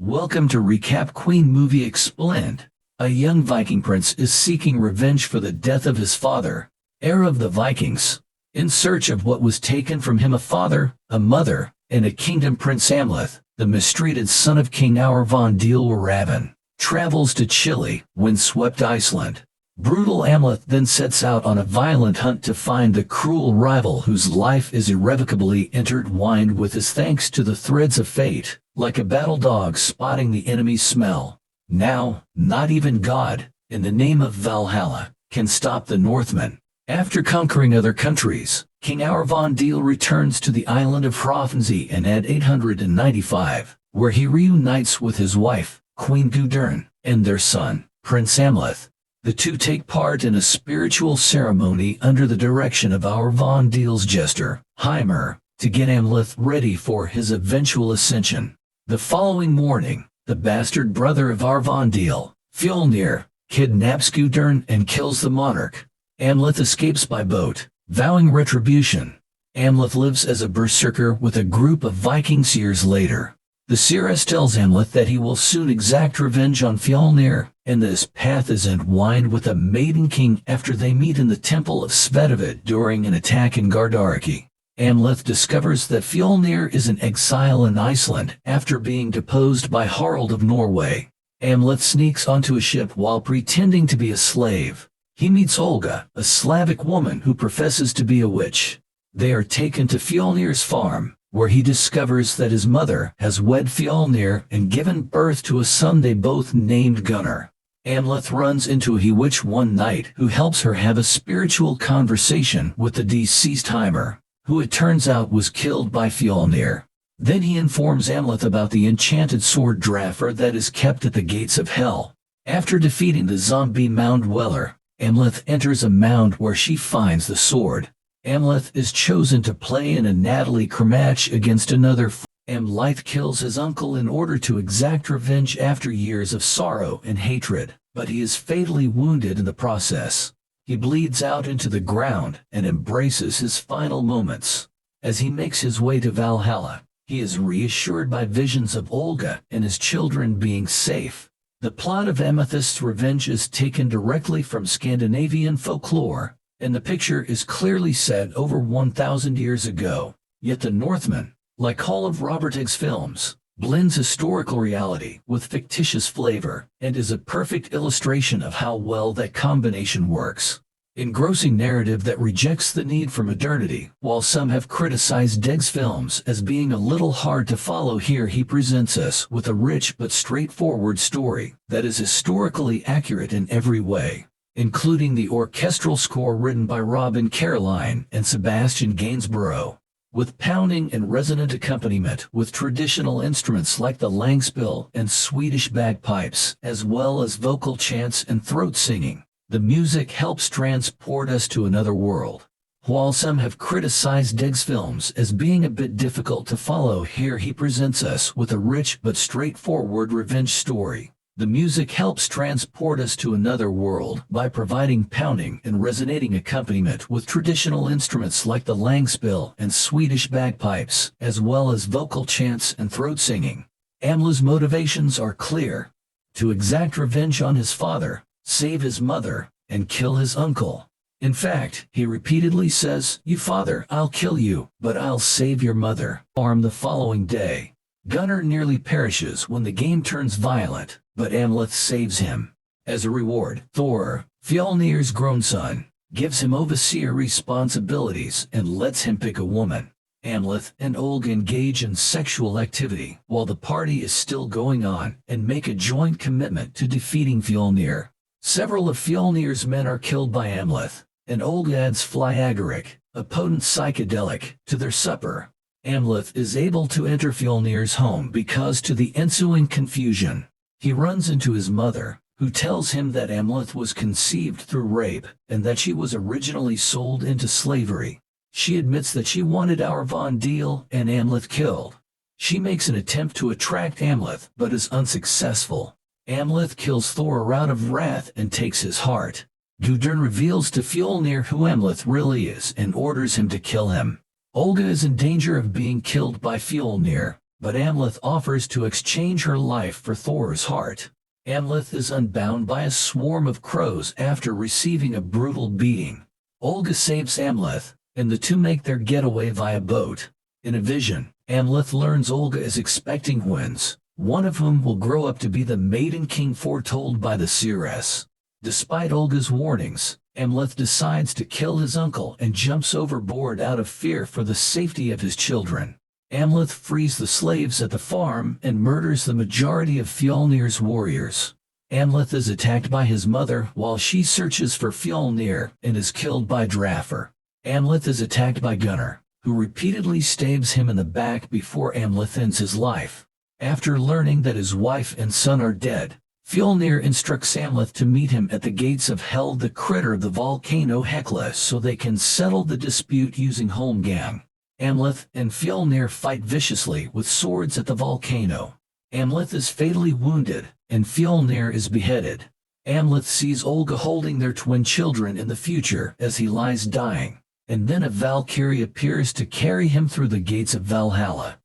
Welcome to Recap Queen Movie Explained. A young Viking prince is seeking revenge for the death of his father, heir of the Vikings. In search of what was taken from him, a father, a mother, and a kingdom, Prince Amleth, the mistreated son of King Aur von Raven, travels to chilly, windswept Iceland. Brutal Amleth then sets out on a violent hunt to find the cruel rival whose life is irrevocably intertwined with his, thanks to the threads of fate, like a battle dog spotting the enemy's smell. Now, not even God, in the name of Valhalla, can stop the Northman. After conquering other countries, King Aur von returns to the island of Hrafnsey in AD 895, where he reunites with his wife, Queen Gudrun, and their son, Prince Amleth. The two take part in a spiritual ceremony under the direction of Aur von jester, Heimer, to get Amleth ready for his eventual ascension. The following morning, the bastard brother of Aur von Fjolnir, kidnaps Gudrun and kills the monarch. Amleth escapes by boat, vowing retribution. Amleth lives as a berserker with a group of Vikings years later. The seeress tells Amleth that he will soon exact revenge on Fjolnir, and that his path is entwined with a maiden king after they meet in the temple of Svetavid during an attack in Gardariki. Amleth discovers that Fjolnir is in exile in Iceland after being deposed by Harald of Norway. Amleth sneaks onto a ship while pretending to be a slave. He meets Olga, a Slavic woman who professes to be a witch. They are taken to Fjolnir's farm, where he discovers that his mother has wed Fjolnir and given birth to a son they both named Gunnar. Amleth runs into a witch one night who helps her have a spiritual conversation with the deceased Heimer, who it turns out was killed by Fjolnir. Then he informs Amleth about the enchanted sword Drafr that is kept at the gates of hell. After defeating the zombie mound dweller, Amleth enters a mound where she finds the sword. Amleth is chosen to play in a Natalie match against another. Amleth kills his uncle in order to exact revenge after years of sorrow and hatred, but he is fatally wounded in the process. He bleeds out into the ground and embraces his final moments. As he makes his way to Valhalla, he is reassured by visions of Olga and his children being safe. The plot of Amethyst's revenge is taken directly from Scandinavian folklore, and the picture is clearly set over 1,000 years ago. Yet the Northman, like all of Robert Egg's films, blends historical reality with fictitious flavor, and is a perfect illustration of how well that combination works. Engrossing narrative that rejects the need for modernity. While some have criticized Egg's films as being a little hard to follow, here he presents us with a rich but straightforward story that is historically accurate in every way, including the orchestral score written by Robin Caroline and Sebastian Gainsborough, with pounding and resonant accompaniment with traditional instruments like the langspiel and Swedish bagpipes, as well as vocal chants and throat singing. The music helps transport us to another world. While some have criticized Egg's films as being a bit difficult to follow, here he presents us with a rich but straightforward revenge story. The music helps transport us to another world by providing pounding and resonating accompaniment with traditional instruments like the langspiel and Swedish bagpipes, as well as vocal chants and throat singing. Amleth's motivations are clear: to exact revenge on his father, save his mother, and kill his uncle. In fact, he repeatedly says, "You father, I'll kill you, but I'll save your mother." The following day, Gunnar nearly perishes when the game turns violent, but Amleth saves him. As a reward, Thor, Fjolnir's grown son, gives him overseer responsibilities and lets him pick a woman. Amleth and Olga engage in sexual activity while the party is still going on and make a joint commitment to defeating Fjolnir. Several of Fjolnir's men are killed by Amleth, and Olga adds Flyagaric, a potent psychedelic, to their supper. Amleth is able to enter Fjolnir's home because, to the ensuing confusion, he runs into his mother, who tells him that Amleth was conceived through rape and that she was originally sold into slavery. She admits that she wanted Aur von and Amleth killed. She makes an attempt to attract Amleth but is unsuccessful. Amleth kills Thor out of wrath and takes his heart. Gudrun reveals to Fjolnir who Amleth really is and orders him to kill him. Olga is in danger of being killed by Fjolnir, but Amleth offers to exchange her life for Thor's heart. Amleth is unbound by a swarm of crows after receiving a brutal beating. Olga saves Amleth, and the two make their getaway via boat. In a vision, Amleth learns Olga is expecting twins, one of whom will grow up to be the maiden king foretold by the seeress. Despite Olga's warnings, Amleth decides to kill his uncle and jumps overboard out of fear for the safety of his children. Amleth frees the slaves at the farm and murders the majority of Fjolnir's warriors. Amleth is attacked by his mother while she searches for Fjolnir and is killed by Draffer. Amleth is attacked by Gunnar, who repeatedly stabs him in the back before Amleth ends his life. After learning that his wife and son are dead, Fjolnir instructs Amleth to meet him at the gates of Hel, the critter of the volcano Hekla, so they can settle the dispute using Holmgang. Amleth and Fjolnir fight viciously with swords at the volcano. Amleth is fatally wounded, and Fjolnir is beheaded. Amleth sees Olga holding their twin children in the future as he lies dying, and then a Valkyrie appears to carry him through the gates of Valhalla.